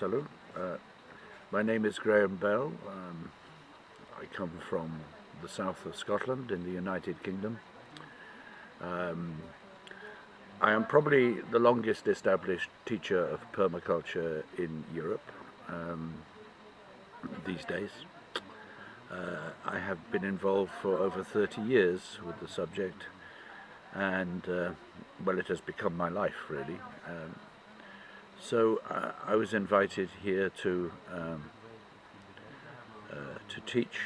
hello. My name is Graham Bell. I come from the south of Scotland in the United Kingdom. I am probably the longest established teacher of permaculture in Europe these days. I have been involved for over 30 years with the subject, and well, it has become my life really. So I was invited here to teach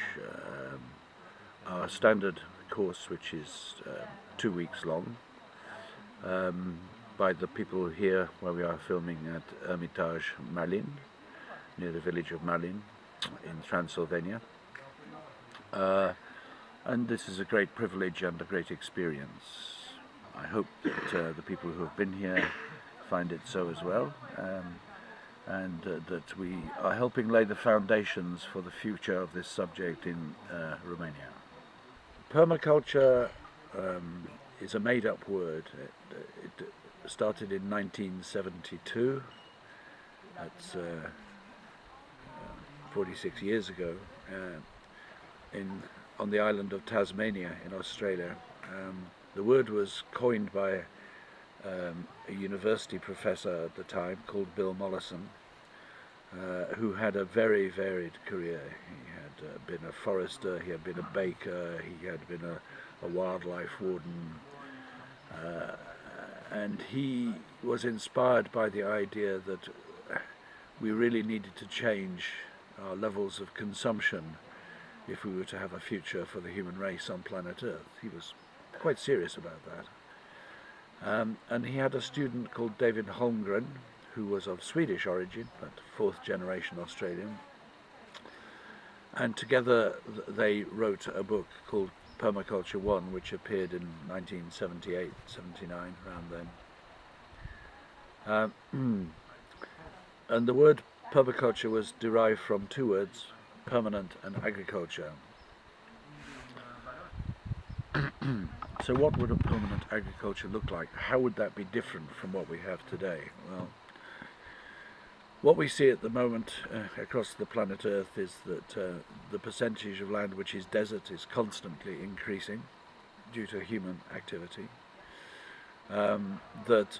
our standard course, which is 2 weeks long, by the people here where we are filming at Hermitage Malin, near the village of Malin in Transylvania. And this is a great privilege and a great experience. I hope that the people who have been here find it so as well, and that we are helping lay the foundations for the future of this subject in Romania. Permaculture is a made-up word. It started in 1972. That's 46 years ago, on the island of Tasmania in Australia. The word was coined by a university professor at the time called Bill Mollison, who had a very varied career. He had been a forester, he had been a baker, he had been a wildlife warden, and he was inspired by the idea that we really needed to change our levels of consumption if we were to have a future for the human race on planet Earth. He was quite serious about that. And he had a student called David Holmgren, who was of Swedish origin, but fourth generation Australian. And together they wrote a book called Permaculture 1, which appeared in 1978, 79, around then. And the word permaculture was derived from two words, permanent and agriculture. So what would a permanent agriculture look like? How would that be different from what we have today? Well, what we see at the moment across the planet Earth is that the percentage of land which is desert is constantly increasing due to human activity, that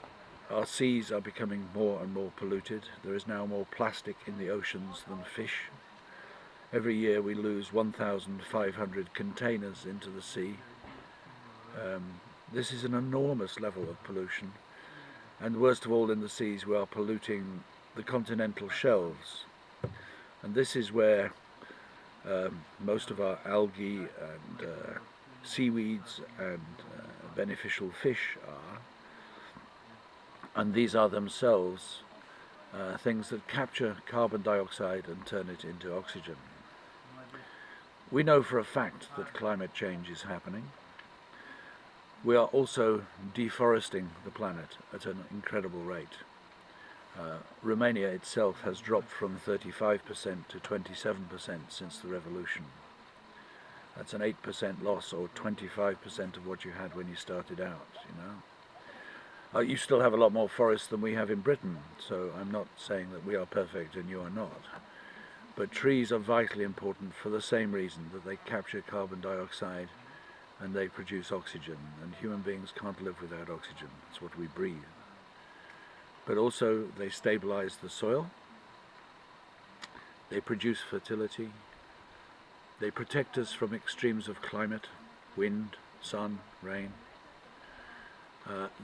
our seas are becoming more and more polluted. There is now more plastic in the oceans than fish. Every year we lose 1,500 containers into the sea. This is an enormous level of pollution, and worst of all in the seas we are polluting the continental shelves, and this is where most of our algae and seaweeds and beneficial fish are, and these are themselves things that capture carbon dioxide and turn it into oxygen. We know for a fact that climate change is happening. We are also deforesting the planet at an incredible rate. Romania itself has dropped from 35% to 27% since the revolution. That's an 8% loss, or 25% of what you had when you started out, you know. You still have a lot more forests than we have in Britain, so I'm not saying that we are perfect and you are not. But trees are vitally important for the same reason, that they capture carbon dioxide and they produce oxygen, and human beings can't live without oxygen. It's what we breathe. But also they stabilize the soil, they produce fertility, they protect us from extremes of climate, wind, sun, rain.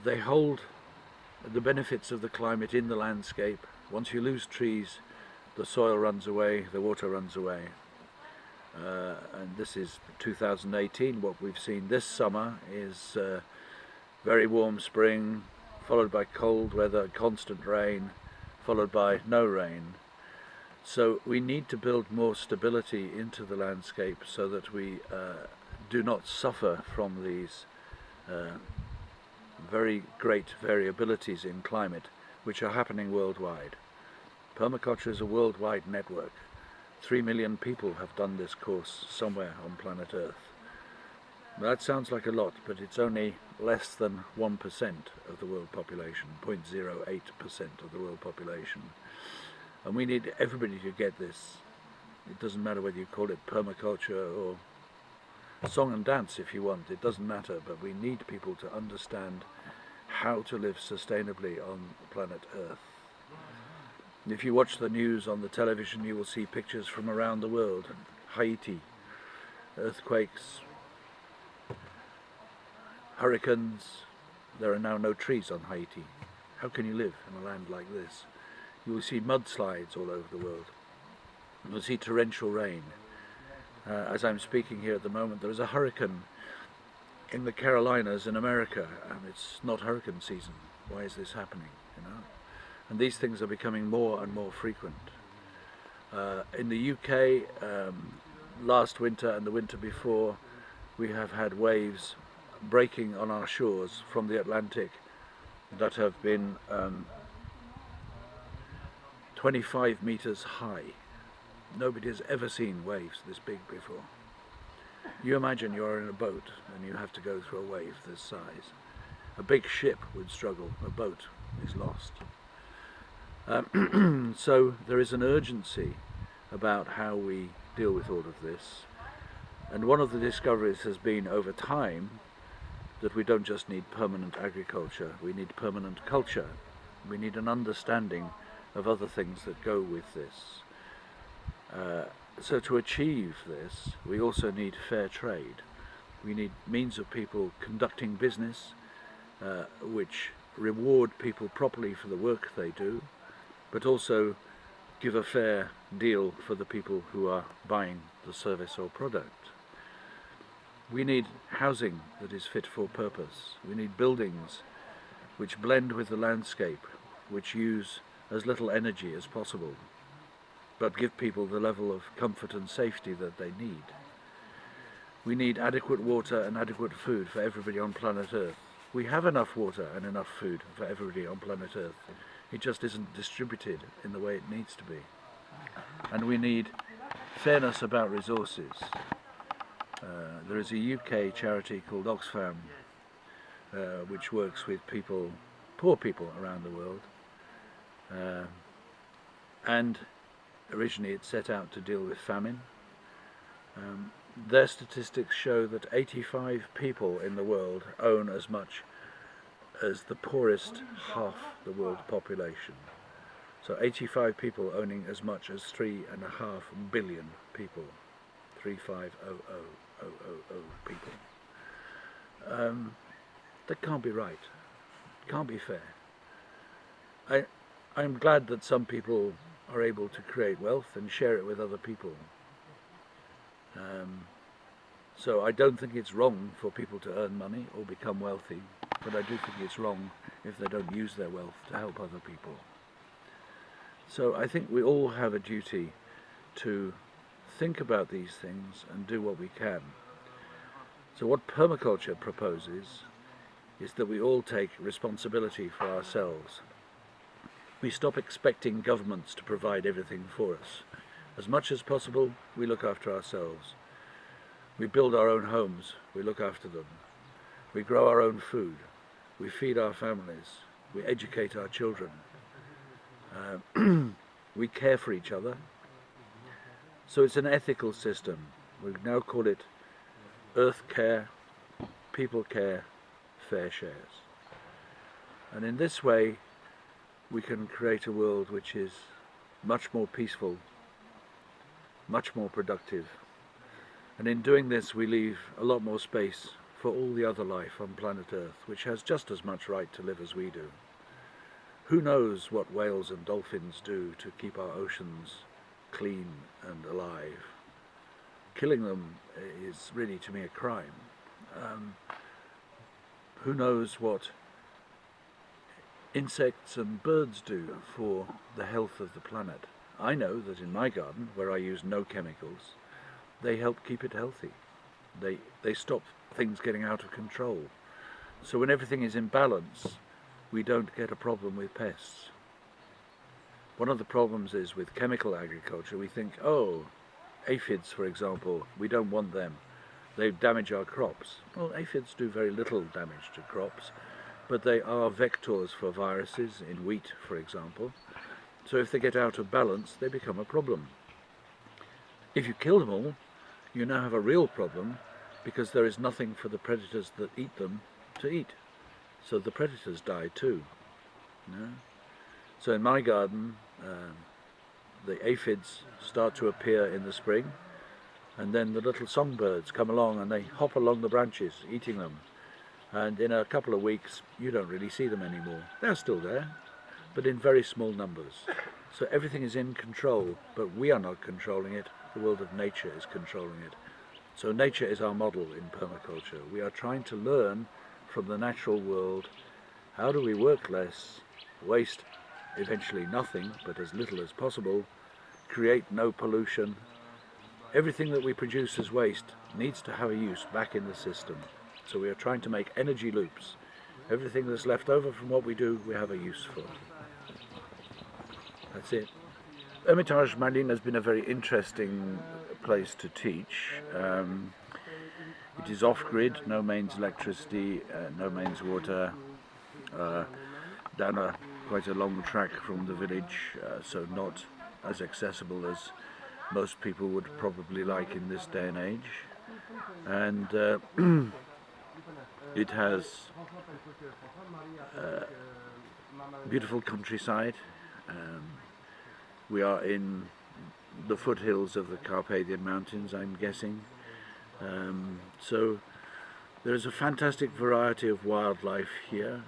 They hold the benefits of the climate in the landscape. Once you lose trees, the soil runs away, the water runs away. And this is 2018. What we've seen this summer is very warm spring, followed by cold weather, constant rain, followed by no rain. So we need to build more stability into the landscape so that we do not suffer from these very great variabilities in climate which are happening worldwide. Permaculture is a worldwide network. 3 million people have done this course somewhere on planet Earth. That sounds like a lot, but it's only less than 1% of the world population, 0.08% of the world population. And we need everybody to get this. It doesn't matter whether you call it permaculture or song and dance if you want, it doesn't matter, but we need people to understand how to live sustainably on planet Earth. If you watch the news on the television, you will see pictures from around the world. Haiti, earthquakes, hurricanes. There are now no trees on Haiti. How can you live in a land like this? You will see mudslides all over the world. You will see torrential rain. As I'm speaking here at the moment, there is a hurricane in the Carolinas in America, and it's not hurricane season. Why is this happening? And these things are becoming more and more frequent. In the UK, last winter and the winter before, we have had waves breaking on our shores from the Atlantic that have been 25 meters high. Nobody has ever seen waves this big before. You imagine you're in a boat and you have to go through a wave this size. A big ship would struggle, a boat is lost. So there is an urgency about how we deal with all of this. And one of the discoveries has been over time that we don't just need permanent agriculture, we need permanent culture. We need an understanding of other things that go with this. So to achieve this, we also need fair trade. We need means of people conducting business which reward people properly for the work they do, but also give a fair deal for the people who are buying the service or product. We need housing that is fit for purpose. We need buildings which blend with the landscape, which use as little energy as possible, but give people the level of comfort and safety that they need. We need adequate water and adequate food for everybody on planet Earth. We have enough water and enough food for everybody on planet Earth. It just isn't distributed in the way it needs to be. And we need fairness about resources. There is a UK charity called Oxfam which works with people, poor people around the world, and originally it set out to deal with famine. Their statistics show that 85 people in the world own as much as the poorest half the world population. So 85 people owning as much as 3.5 billion people. 3500000 people. That can't be right. Can't be fair. I'm glad that some people are able to create wealth and share it with other people. So I don't think it's wrong for people to earn money or become wealthy, but I do think it's wrong if they don't use their wealth to help other people. So I think we all have a duty to think about these things and do what we can. So what permaculture proposes is that we all take responsibility for ourselves. We stop expecting governments to provide everything for us. As much as possible, we look after ourselves. We build our own homes, we look after them. We grow our own food, we feed our families, we educate our children. We care for each other. So it's an ethical system. We now call it Earth Care, People Care, Fair Shares. And in this way, we can create a world which is much more peaceful, much more productive. And in doing this, we leave a lot more space for all the other life on planet Earth, which has just as much right to live as we do. Who knows what whales and dolphins do to keep our oceans clean and alive? Killing them is really, to me, a crime. Who knows what insects and birds do for the health of the planet? I know that in my garden, where I use no chemicals, they help keep it healthy. They stop things getting out of control. So when everything is in balance, we don't get a problem with pests. One of the problems is with chemical agriculture, we think, oh, aphids, for example, we don't want them. They damage our crops. Well, aphids do very little damage to crops, but they are vectors for viruses in wheat, for example. So if they get out of balance, they become a problem. If you kill them all, you now have a real problem, because there is nothing for the predators that eat them to eat. So the predators die too. You know? So in my garden, the aphids start to appear in the spring, and then the little songbirds come along and they hop along the branches eating them, and in a couple of weeks you don't really see them anymore. They're still there, but in very small numbers. So everything is in control, but we are not controlling it. The world of nature is controlling it. So nature is our model in permaculture. We are trying to learn from the natural world, how do we work less, waste eventually nothing, but as little as possible, create no pollution. Everything that we produce as waste needs to have a use back in the system. So we are trying to make energy loops. Everything that's left over from what we do, we have a use for. That's it. Hermitage Marlin has been a very interesting place to teach. It is off-grid, no mains electricity, no mains water, down quite a long track from the village, so not as accessible as most people would probably like in this day and age. And it has beautiful countryside. We are in the foothills of the Carpathian Mountains, I'm guessing. So there is a fantastic variety of wildlife here.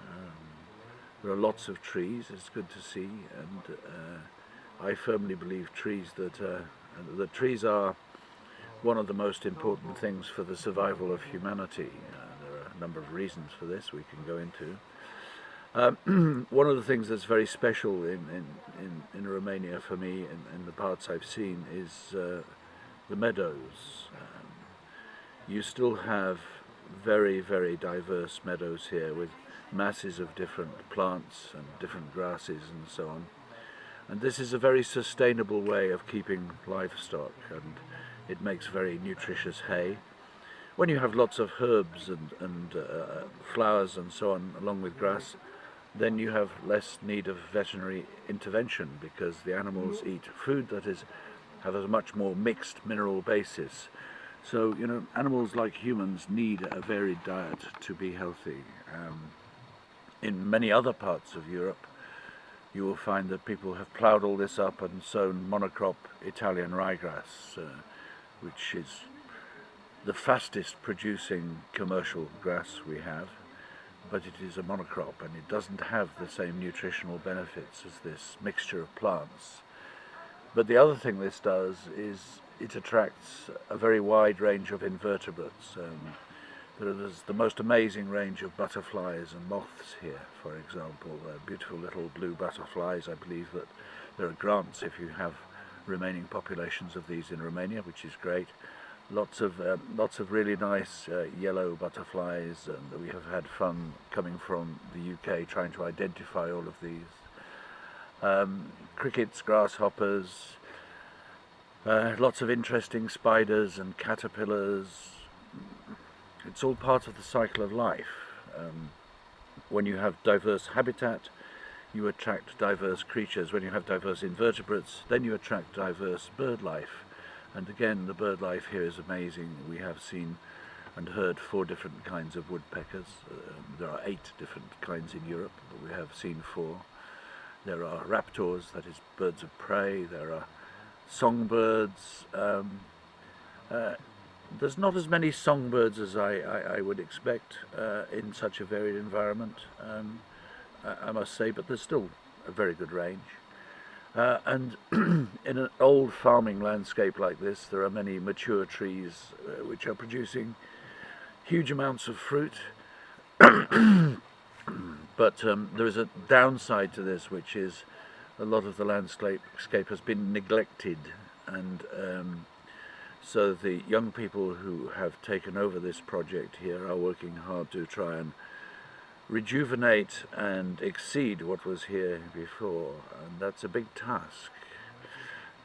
There are lots of trees, it's good to see, and I firmly believe that trees are one of the most important things for the survival of humanity. There are a number of reasons for this we can go into. One of the things that's very special in Romania for me, in the parts I've seen, is the meadows. You still have very, very diverse meadows here with masses of different plants and different grasses and so on. And this is a very sustainable way of keeping livestock, and it makes very nutritious hay. When you have lots of herbs and flowers and so on along with grass, then you have less need of veterinary intervention, because the animals eat food that have a much more mixed mineral basis. So, you know, animals like humans need a varied diet to be healthy. In many other parts of Europe, you will find that people have ploughed all this up and sown monocrop Italian ryegrass, which is the fastest producing commercial grass we have, but it is a monocrop and it doesn't have the same nutritional benefits as this mixture of plants. But the other thing this does is it attracts a very wide range of invertebrates. There's the most amazing range of butterflies and moths here, for example. Beautiful little blue butterflies. I believe that there are grants if you have remaining populations of these in Romania, which is great. Lots of really nice yellow butterflies, and we have had fun coming from the UK trying to identify all of these. Crickets, grasshoppers, lots of interesting spiders and caterpillars. It's all part of the cycle of life. When you have diverse habitat, you attract diverse creatures. When you have diverse invertebrates, then you attract diverse bird life. And again, the bird life here is amazing. We have seen and heard 4 different kinds of woodpeckers. There are 8 different kinds in Europe, but we have seen 4. There are raptors, that is birds of prey. There are songbirds. There's not as many songbirds as I would expect in such a varied environment, I must say, but there's still a very good range. And in an old farming landscape like this, there are many mature trees which are producing huge amounts of fruit. But there is a downside to this, which is a lot of the landscape has been neglected, and so the young people who have taken over this project here are working hard to try and rejuvenate and exceed what was here before, and that's a big task.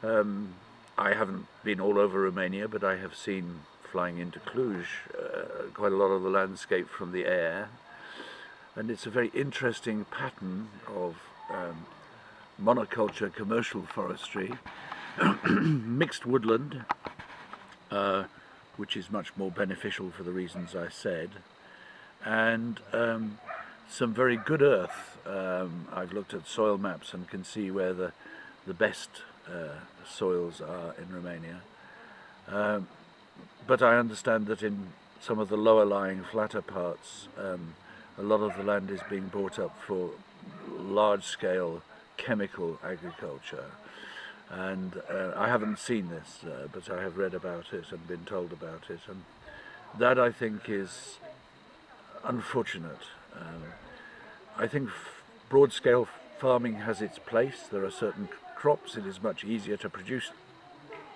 I haven't been all over Romania, but I have seen, flying into Cluj, quite a lot of the landscape from the air, and it's a very interesting pattern of monoculture commercial forestry, mixed woodland, which is much more beneficial for the reasons I said, and some very good earth. I've looked at soil maps and can see where the best soils are in Romania. But I understand that in some of the lower lying flatter parts, a lot of the land is being bought up for large scale chemical agriculture. And I haven't seen this, but I have read about it and been told about it. And that, I think, is unfortunate. I think broad scale farming has its place. There are certain crops it is much easier to produce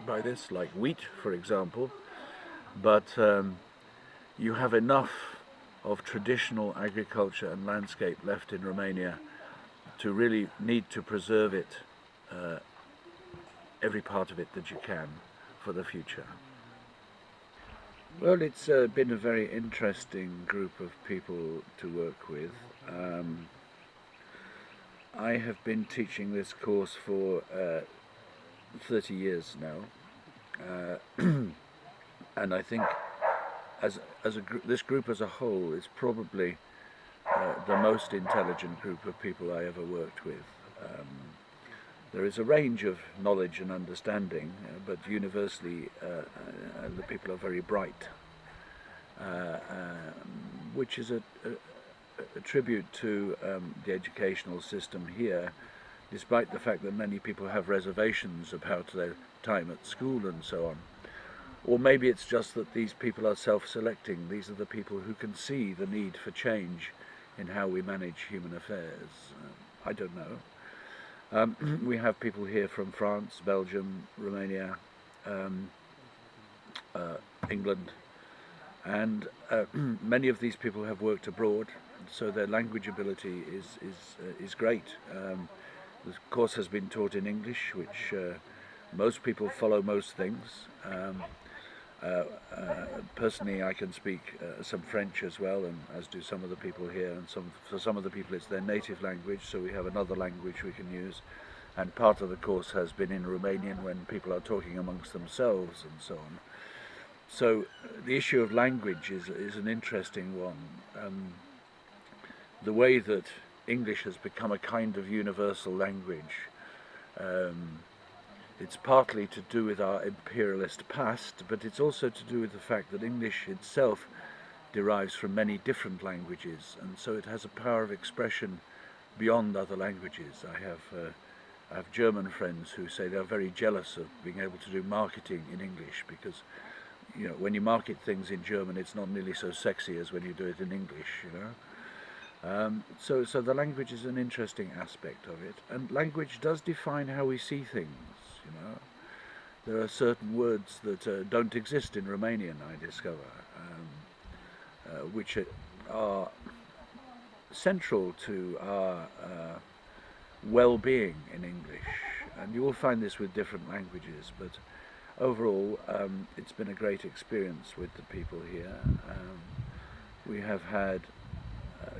by this, like wheat, for example. But you have enough of traditional agriculture and landscape left in Romania to really need to preserve it, every part of it that you can, for the future. Well, it's been a very interesting group of people to work with. I have been teaching this course for 30 years now, and I think this group as a whole is probably the most intelligent group of people I ever worked with. There is a range of knowledge and understanding, but universally the people are very bright, which is a tribute to the educational system here, despite the fact that many people have reservations about their time at school and so on. Or maybe it's just that these people are self-selecting. These are the people who can see the need for change in how we manage human affairs. I don't know. We have people here from France, Belgium, Romania, England, and many of these people have worked abroad, so their language ability is great. The course has been taught in English, which most people follow most things. Personally, I can speak some French as well, and as do some of the people here, and for some of the people it's their native language, so we have another language we can use. And part of the course has been in Romanian when people are talking amongst themselves and so on. So the issue of language is an interesting one. The way that English has become a kind of universal language, it's partly to do with our imperialist past, but it's also to do with the fact that English itself derives from many different languages, and so it has a power of expression beyond other languages. I have German friends who say they're very jealous of being able to do marketing in English, because when you market things in German, it's not nearly so sexy as when you do it in English. So the language is an interesting aspect of it, and language does define how we see things. There are certain words that don't exist in Romanian, I discover, which are central to our well-being in English, and you will find this with different languages, but overall it's been a great experience with the people here. We have had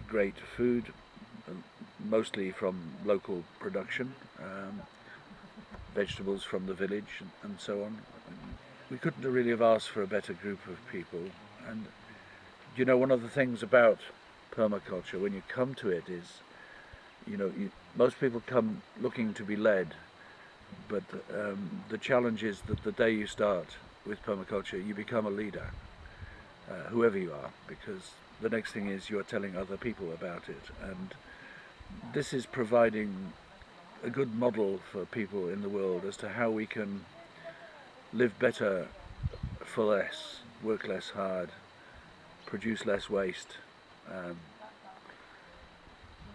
great food, mostly from local production, vegetables from the village and so on. We couldn't really have asked for a better group of people. And one of the things about permaculture, when you come to it, is most people come looking to be led, but the challenge is that the day you start with permaculture, you become a leader, whoever you are, because the next thing is you are telling other people about it. And this is providing a good model for people in the world as to how we can live better for less, work less hard, produce less waste,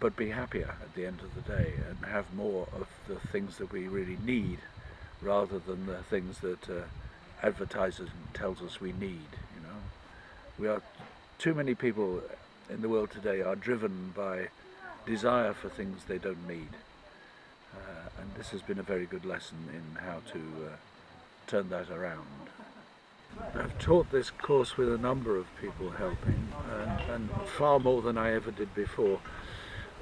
but be happier at the end of the day and have more of the things that we really need, rather than the things that advertising tells us we need. We are too many people in the world today are driven by desire for things they don't need, and this has been a very good lesson in how to turn that around. I've taught this course with a number of people helping, and far more than I ever did before.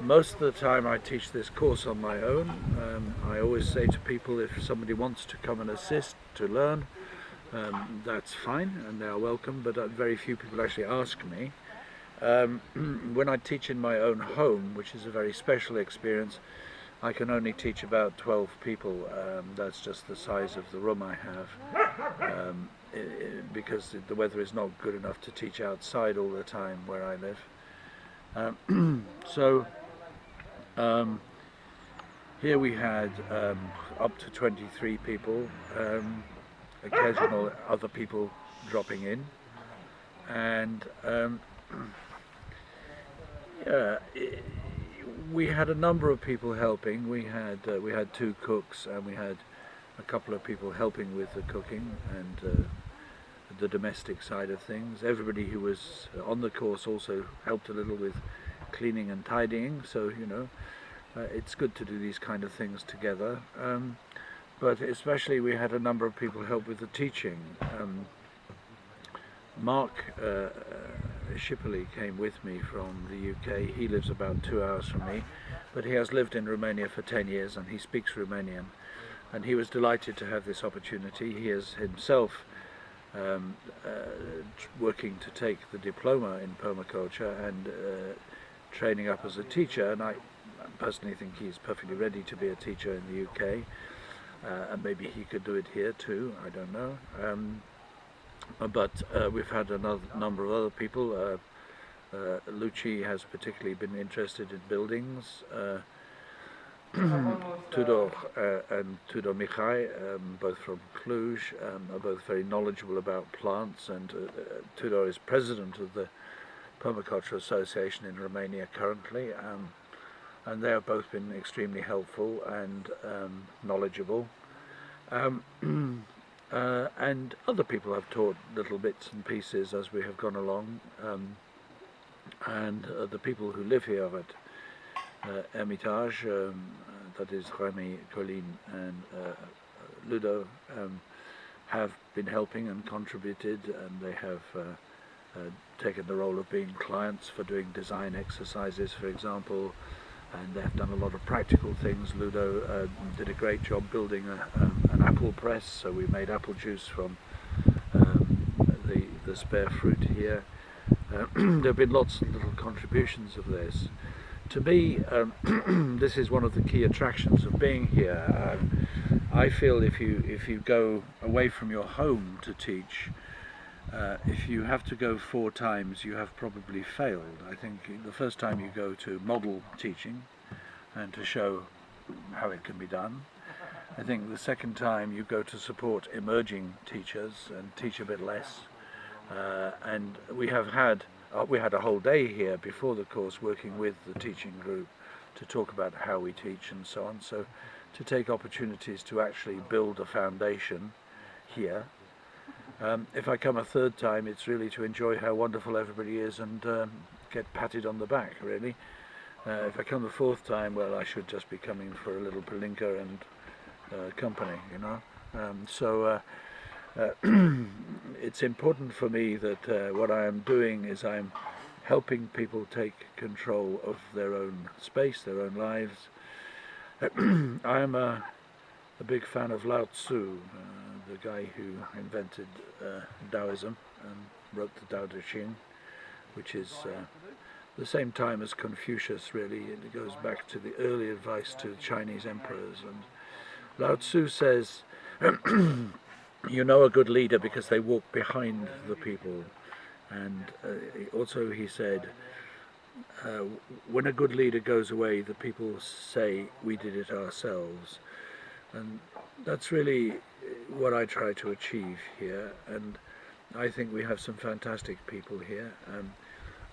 Most of the time I teach this course on my own. I always say to people, if somebody wants to come and assist to learn, that's fine and they are welcome, but very few people actually ask me. When I teach in my own home, which is a very special experience, I can only teach about 12 people. That's just the size of the room I have, because the weather is not good enough to teach outside all the time where I live. So here we had up to 23 people, occasional other people dropping in, and yeah, we had a number of people helping. We had 2 cooks, and we had a couple of people helping with the cooking and the domestic side of things. Everybody who was on the course also helped a little with cleaning and tidying, so you know, it's good to do these kind of things together. But especially we had a number of people help with the teaching. Mark Schipperly came with me from the UK. He lives about 2 hours from me, but he has lived in Romania for 10 years and he speaks Romanian, and he was delighted to have this opportunity. He is himself working to take the diploma in permaculture and training up as a teacher, and I personally think he's perfectly ready to be a teacher in the UK, and maybe he could do it here too, I don't know. But we've had another number of other people. Luci has particularly been interested in buildings. Tudor and Tudor Mihai, both from Cluj, are both very knowledgeable about plants, and Tudor is president of the Permaculture Association in Romania currently, and they have both been extremely helpful and knowledgeable. And other people have taught little bits and pieces as we have gone along, and the people who live here at Hermitage, that is Remy, Colline and Ludo, have been helping and contributed, and they have taken the role of being clients for doing design exercises, for example, and they have done a lot of practical things. Ludo did a great job building an apple press, so we made apple juice from the spare fruit here. There have been lots of little contributions of this. To me, this is one of the key attractions of being here. I feel if you go away from your home to teach, if you have to go 4 times, you have probably failed. I think the first time you go to model teaching and to show how it can be done. I think the second time you go to support emerging teachers and teach a bit less. And we had a whole day here before the course working with the teaching group to talk about how we teach and so on. So to take opportunities to actually build a foundation here. If I come a 3rd time, it's really to enjoy how wonderful everybody is and get patted on the back, really. If I come the 4th time, well, I should just be coming for a little palinka and company, you know. It's important for me that what I am doing is I'm helping people take control of their own space, their own lives. I am a big fan of Lao Tzu, the guy who invented Taoism and wrote the Tao Te Ching, which is the same time as Confucius, really. It goes back to the early advice to Chinese emperors. And Lao Tzu says, you know a good leader because they walk behind the people. And also he said, when a good leader goes away, the people say, we did it ourselves. And that's really what I try to achieve here. And I think we have some fantastic people here.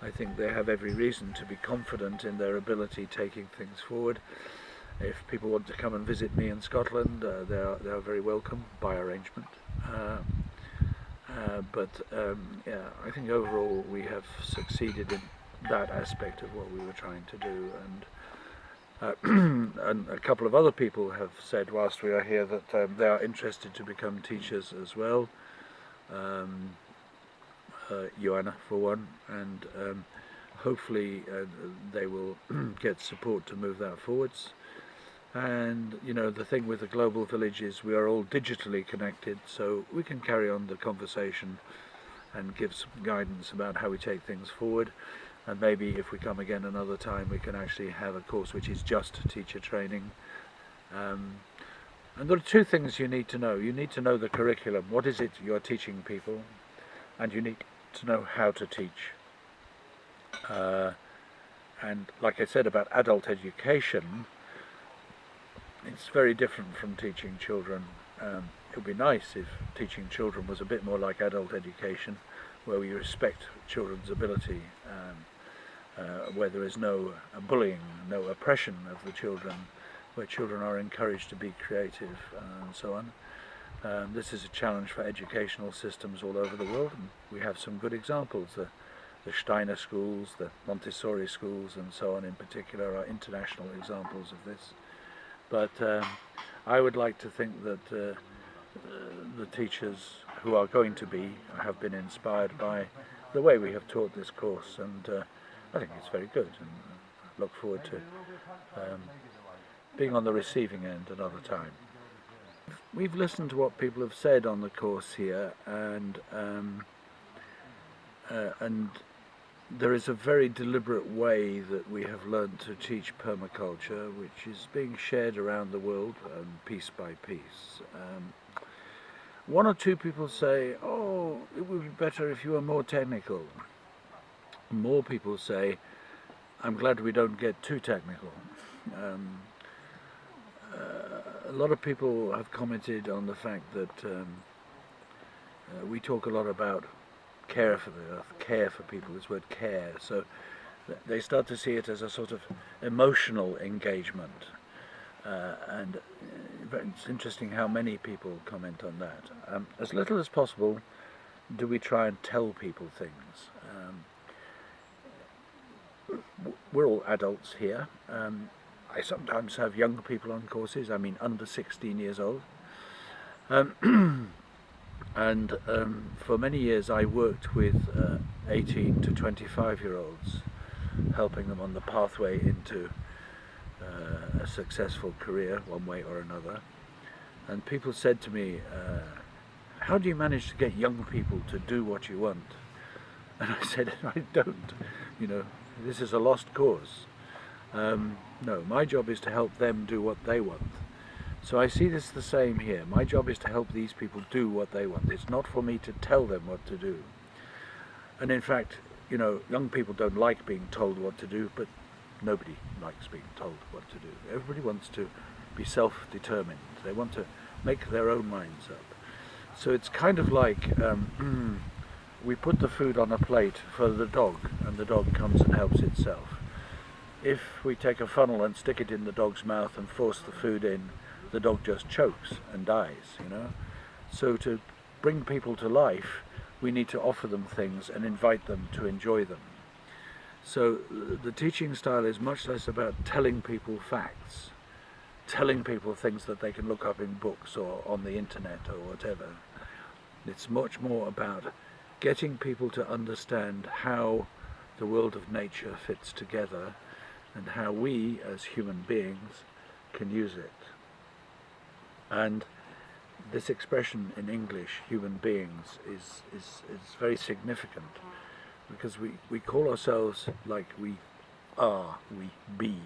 I think they have every reason to be confident in their ability taking things forward. If people want to come and visit me in Scotland, they are very welcome by arrangement. Yeah, I think overall we have succeeded in that aspect of what we were trying to do. And a couple of other people have said whilst we are here that they are interested to become teachers as well. Joanna for one, and hopefully they will get support to move that forwards. And you know, the thing with the global village is we are all digitally connected, so we can carry on the conversation and give some guidance about how we take things forward. And maybe if we come again another time, we can actually have a course which is just teacher training. And there are two things you need to know. You need to know the curriculum. What is it you're teaching people? And you need to know how to teach. And like I said about adult education, it's very different from teaching children. It would be nice if teaching children was a bit more like adult education, where we respect children's ability, where there is no bullying, no oppression of the children, where children are encouraged to be creative and so on. This is a challenge for educational systems all over the world, and we have some good examples. The Steiner schools, the Montessori schools and so on in particular are international examples of this. But I would like to think that the teachers who are going to be have been inspired by the way we have taught this course, and I think it's very good, and I look forward to being on the receiving end another time. We've listened to what people have said on the course here, and there is a very deliberate way that we have learned to teach permaculture, which is being shared around the world piece by piece. One or two people say, oh, it would be better if you were more technical. More people say, I'm glad we don't get too technical. A lot of people have commented on the fact that we talk a lot about care for the earth, care for people, this word care, so they start to see it as a sort of emotional engagement, and it's interesting how many people comment on that. As little as possible do we try and tell people things. We're all adults here. I sometimes have young people on courses, I mean under 16 years old. And for many years I worked with 18 to 25-year-olds, helping them on the pathway into a successful career, one way or another. And people said to me, how do you manage to get young people to do what you want? And I said, I don't. You know, this is a lost cause. No, my job is to help them do what they want. So I see this the same here. My job is to help these people do what they want. It's not for me to tell them what to do. And in fact, you know, young people don't like being told what to do, but nobody likes being told what to do. Everybody wants to be self-determined. They want to make their own minds up. So it's kind of like we put the food on a plate for the dog, and the dog comes and helps itself. If we take a funnel and stick it in the dog's mouth and force the food in, the dog just chokes and dies, you know. So to bring people to life, we need to offer them things and invite them to enjoy them. So the teaching style is much less about telling people facts, telling people things that they can look up in books or on the internet or whatever. It's much more about getting people to understand how the world of nature fits together and how we as human beings can use it. And this expression in English, human beings, is very significant, because we call ourselves like we are, we be,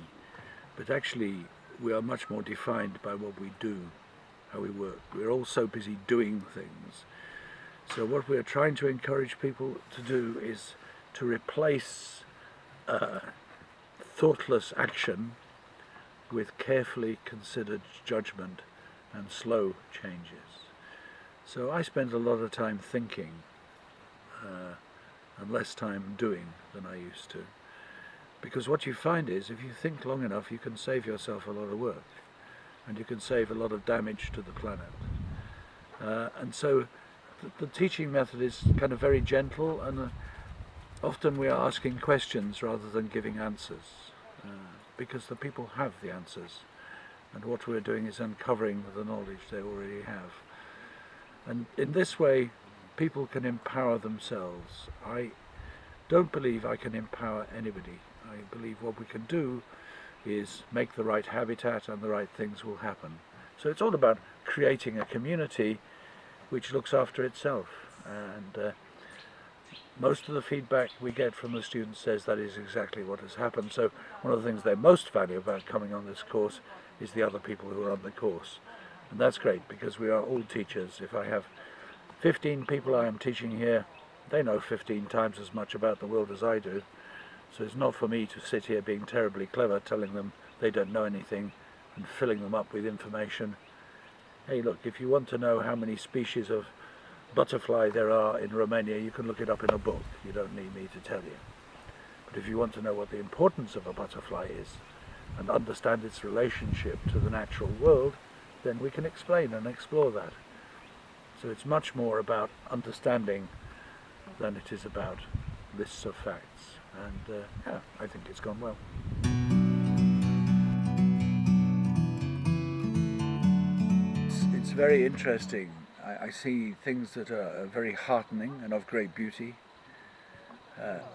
but actually we are much more defined by what we do, how we work. We're all so busy doing things. So what we're trying to encourage people to do is to replace thoughtless action with carefully considered judgment and slow changes. So I spend a lot of time thinking and less time doing than I used to. Because what you find is, if you think long enough, you can save yourself a lot of work, and you can save a lot of damage to the planet. And so the teaching method is kind of very gentle, and often we are asking questions rather than giving answers, because the people have the answers, and what we're doing is uncovering the knowledge they already have. And in this way, people can empower themselves. I don't believe I can empower anybody. I believe what we can do is make the right habitat and the right things will happen. So it's all about creating a community which looks after itself, and most of the feedback we get from the students says that is exactly what has happened. So one of the things they most value about coming on this course is the other people who are on the course, and that's great because we are all teachers. If I have 15 people I am teaching here, they know 15 times as much about the world as I do, so it's not for me to sit here being terribly clever telling them they don't know anything and filling them up with information. Hey, look, if you want to know how many species of butterfly there are in Romania, you can look it up in a book. You don't need me to tell you. But if you want to know what the importance of a butterfly is and understand its relationship to the natural world, then we can explain and explore that. So it's much more about understanding than it is about lists of facts. And yeah, I think it's gone well. It's very interesting. I see things that are very heartening and of great beauty,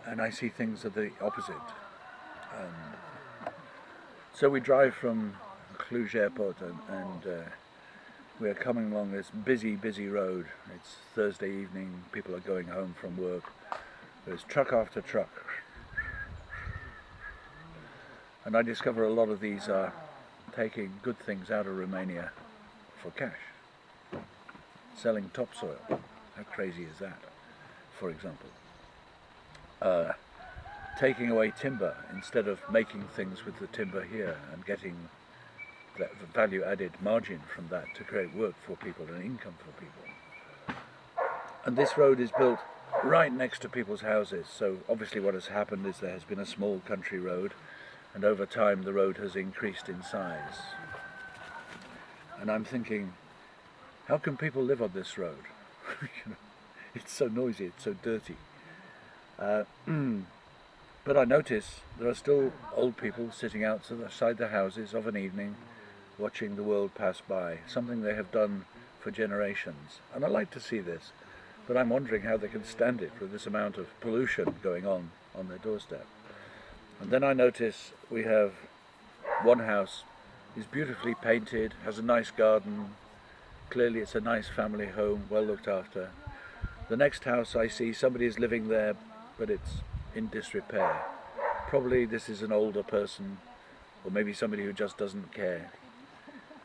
and I see things that are the opposite. So we drive from Cluj Airport, and we are coming along this busy road. It's Thursday evening, people are going home from work. There's truck after truck. And I discover a lot of these are taking good things out of Romania for cash. Selling topsoil. How crazy is that, for example? Taking away timber instead of making things with the timber here and getting that value added margin from that to create work for people and income for people. And this road is built right next to people's houses, so obviously what has happened is there has been a small country road, and over time the road has increased in size. And I'm thinking, how can people live on this road? It's so noisy, it's so dirty. But I notice there are still old people sitting outside the houses of an evening watching the world pass by, something they have done for generations. And I like to see this, but I'm wondering how they can stand it with this amount of pollution going on their doorstep. And then I notice we have one house is beautifully painted, has a nice garden. Clearly it's a nice family home, well looked after. The next house I see, somebody is living there, but it's in disrepair. Probably this is an older person, or maybe somebody who just doesn't care.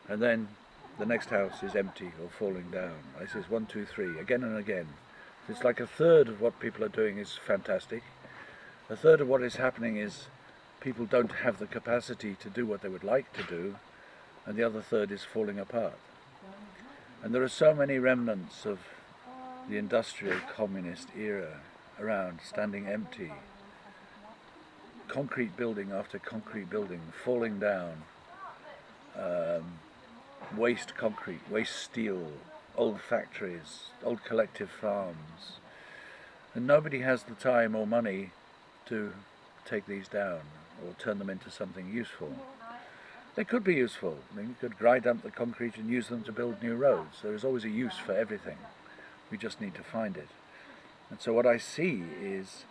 And then the next house is empty or falling down. I says 1, 2, 3, again and again. It's like a third of what people are doing is fantastic. A third of what is happening is people don't have the capacity to do what they would like to do, and the other third is falling apart. And there are so many remnants of the industrial communist era around, standing empty. Concrete building after concrete building falling down. Waste concrete, waste steel, old factories, old collective farms. And nobody has the time or money to take these down or turn them into something useful. They could be useful. I mean, you could grind up the concrete and use them to build new roads. There is always a use for everything. We just need to find it. And so what I see is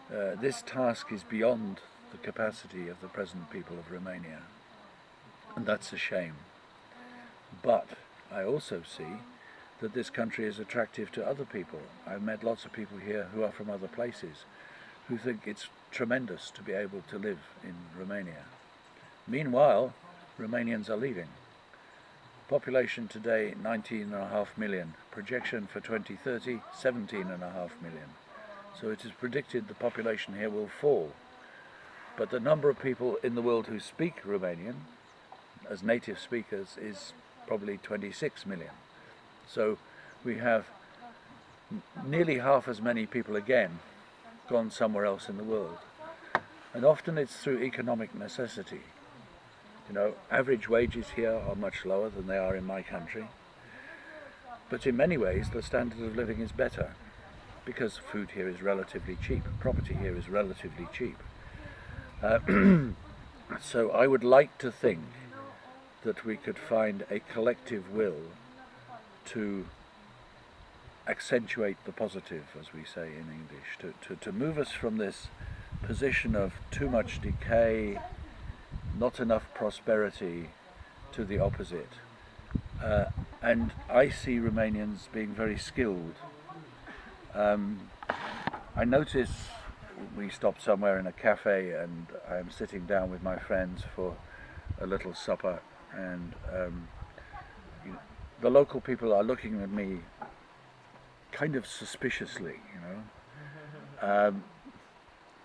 this task is beyond the capacity of the present people of Romania. And that's a shame. But I also see that this country is attractive to other people. I've met lots of people here who are from other places who think it's tremendous to be able to live in Romania. Meanwhile, Romanians are leaving. Population today, 19.5 million. Projection for 2030, 17.5 million. So it is predicted the population here will fall. But the number of people in the world who speak Romanian as native speakers is probably 26 million. So we have nearly half as many people again gone somewhere else in the world. And often it's through economic necessity. You know, average wages here are much lower than they are in my country. But in many ways the standard of living is better because food here is relatively cheap, property here is relatively cheap. So I would like to think that we could find a collective will to accentuate the positive, as we say in English, to move us from this position of too much decay, not enough prosperity, to the opposite. And I see Romanians being very skilled. I notice we stopped somewhere in a cafe and I'm sitting down with my friends for a little supper, and the local people are looking at me kind of suspiciously,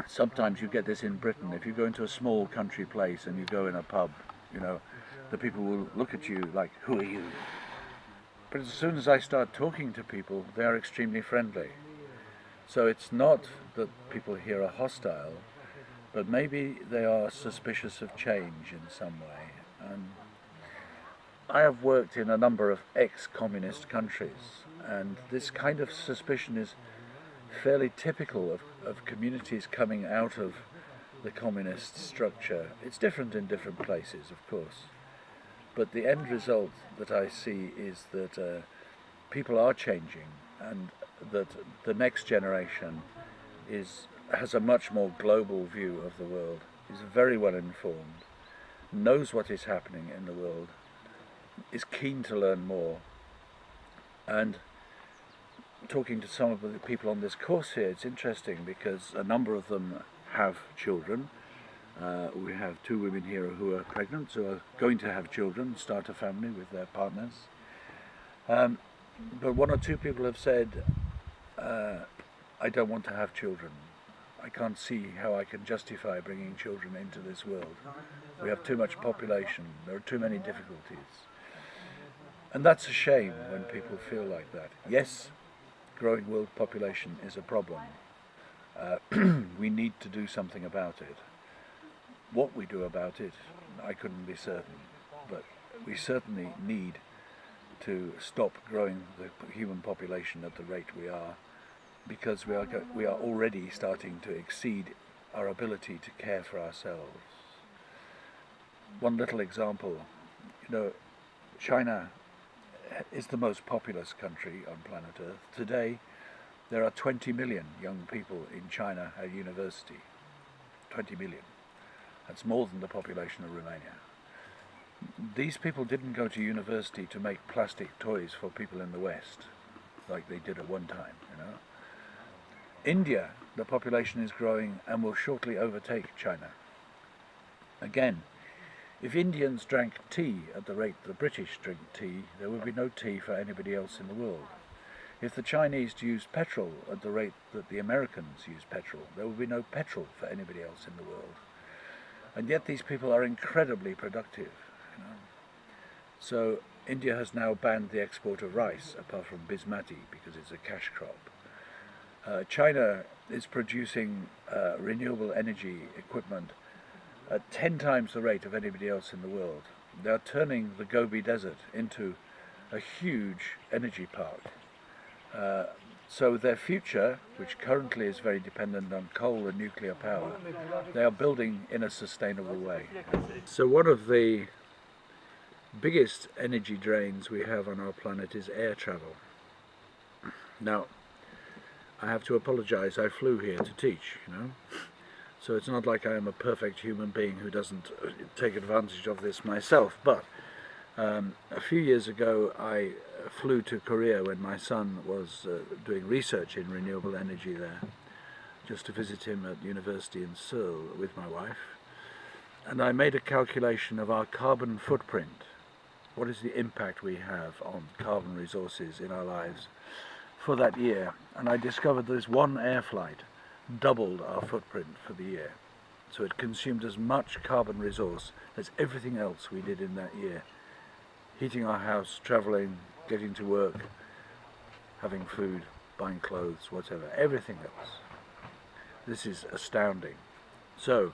sometimes you get this in Britain. If you go into a small country place and you go in a pub, the people will look at you like, who are you? But as soon as I start talking to people, they are extremely friendly. So it's not that people here are hostile, but maybe they are suspicious of change in some way. And I have worked in a number of ex-communist countries, and this kind of suspicion is fairly typical of communities coming out of the communist structure. It's different in different places, of course, but the end result that I see is that people are changing, and that the next generation has a much more global view of the world, is very well informed, knows what is happening in the world, is keen to learn more. And talking to some of the people on this course here, it's interesting because a number of them have children. We have 2 women here who are pregnant, who are going to have children, start a family with their partners. But 1 or 2 people have said, I don't want to have children. I can't see how I can justify bringing children into this world. We have too much population, there are too many difficulties. And that's a shame when people feel like that. Yes, growing world population is a problem. We need to do something about it. What we do about it, I couldn't be certain, but we certainly need to stop growing the human population at the rate we are, because we are already starting to exceed our ability to care for ourselves. One little example, China is the most populous country on planet Earth. Today, there are 20 million young people in China at university. 20 million. That's more than the population of Romania. These people didn't go to university to make plastic toys for people in the West, like they did at one time, India, the population is growing and will shortly overtake China. Again, if Indians drank tea at the rate the British drink tea, there would be no tea for anybody else in the world. If the Chinese used petrol at the rate that the Americans use petrol, there would be no petrol for anybody else in the world. And yet these people are incredibly productive. So India has now banned the export of rice, apart from basmati, because it's a cash crop. China is producing renewable energy equipment at 10 times the rate of anybody else in the world. They are turning the Gobi Desert into a huge energy park. So their future, which currently is very dependent on coal and nuclear power, they are building in a sustainable way. So one of the biggest energy drains we have on our planet is air travel. Now, I have to apologize, I flew here to teach, So it's not like I am a perfect human being who doesn't take advantage of this myself, but a few years ago I flew to Korea when my son was doing research in renewable energy there, just to visit him at university in Seoul with my wife, and I made a calculation of our carbon footprint. What is the impact we have on carbon resources in our lives for that year? And I discovered this one air flight doubled our footprint for the year. So it consumed as much carbon resource as everything else we did in that year. Heating our house, traveling, getting to work, having food, buying clothes, whatever, everything else. This is astounding. So,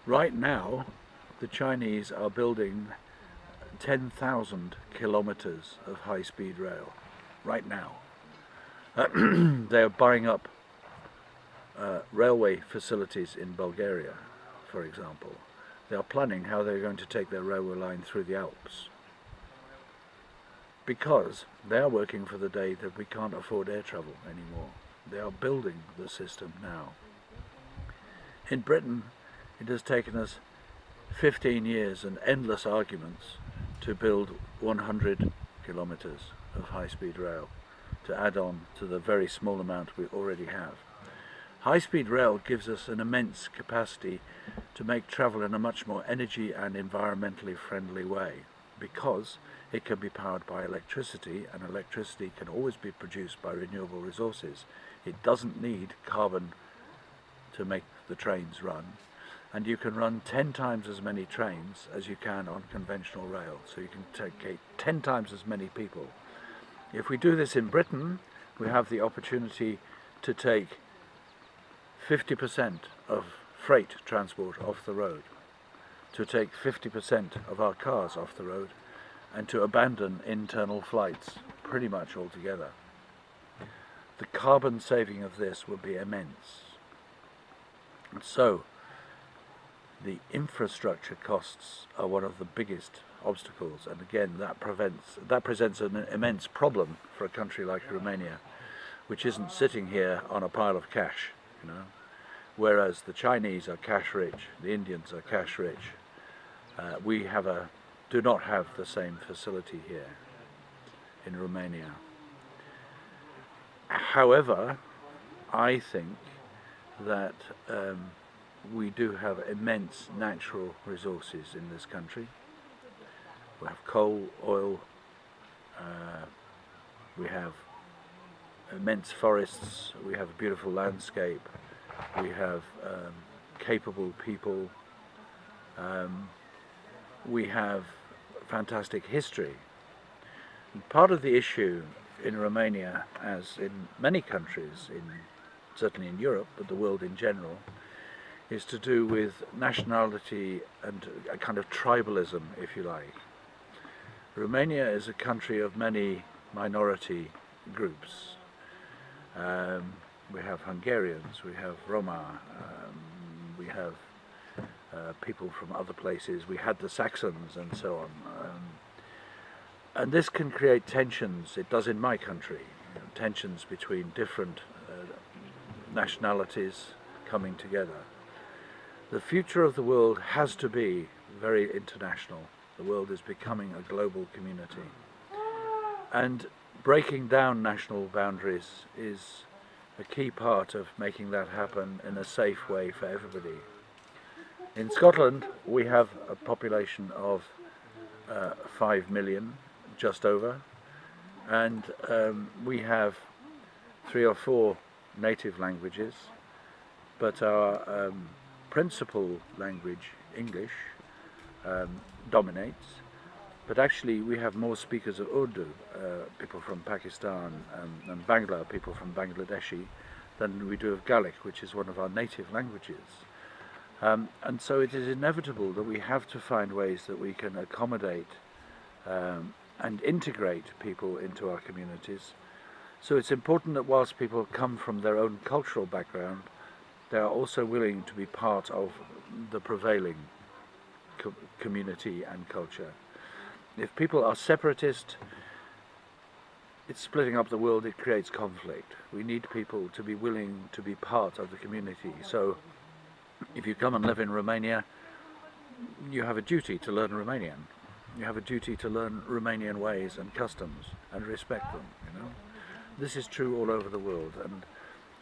right now, the Chinese are building 10,000 kilometers of high-speed rail. Right now. They are buying up railway facilities in Bulgaria, for example. They are planning how they're going to take their railway line through the Alps. because they are working for the day that we can't afford air travel anymore. They are building the system now. In Britain, it has taken us 15 years and endless arguments to build 100 kilometers of high-speed rail to add on to the very small amount we already have. High-speed rail gives us an immense capacity to make travel in a much more energy and environmentally friendly way, because it can be powered by electricity, and electricity can always be produced by renewable resources. It doesn't need carbon to make the trains run, and you can run 10 times as many trains as you can on conventional rail, so you can take 10 times as many people. If we do this in Britain, we have the opportunity to take 50% of freight transport off the road, to take 50% of our cars off the road, and to abandon internal flights pretty much altogether. The carbon saving of this would be immense. And so, the infrastructure costs are one of the biggest obstacles, and again that presents an immense problem for a country like Romania, which isn't sitting here on a pile of cash, you know. Whereas the Chinese are cash rich, the Indians are cash rich. We do not have the same facility here in Romania. However, I think that we do have immense natural resources in this country. We have coal, oil, we have immense forests, we have a beautiful landscape, we have capable people, we have fantastic history. And part of the issue in Romania, as in many countries, certainly in Europe, but the world in general, is to do with nationality and a kind of tribalism, if you like. Romania is a country of many minority groups. We have Hungarians, we have Roma, we have people from other places, we had the Saxons and so on. And this can create tensions, it does in my country, you know, tensions between different nationalities coming together. The future of the world has to be very international. The world is becoming a global community. And breaking down national boundaries is a key part of making that happen in a safe way for everybody. In Scotland, we have a population of 5 million, just over, and we have 3 or 4 native languages, but our principal language, English, dominates. But actually we have more speakers of Urdu, people from Pakistan, and Bangla, people from Bangladeshi, than we do of Gaelic, which is one of our native languages. And so it is inevitable that we have to find ways that we can accommodate and integrate people into our communities. So it's important that whilst people come from their own cultural background, they are also willing to be part of the prevailing community and culture. If people are separatist, it's splitting up the world, it creates conflict. We need people to be willing to be part of the community. So if you come and live in Romania, you have a duty to learn Romanian. You have a duty to learn Romanian ways and customs and respect them, you know. This is true all over the world, and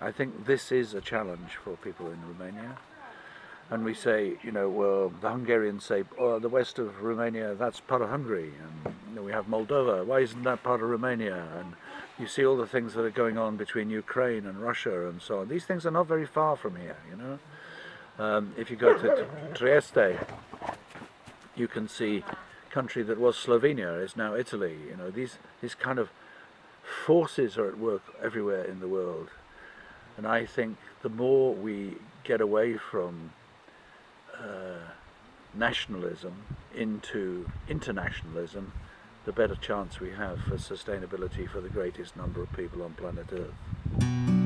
I think this is a challenge for people in Romania. And we say, you know, well, the Hungarians say, oh, the west of Romania, that's part of Hungary, and you know, we have Moldova, why isn't that part of Romania? And you see all the things that are going on between Ukraine and Russia and so on. These things are not very far from here, you know. If you go to Trieste, you can see a country that was Slovenia is now Italy. You know, these kind of forces are at work everywhere in the world. And I think the more we get away from nationalism into internationalism, the better chance we have for sustainability for the greatest number of people on planet Earth.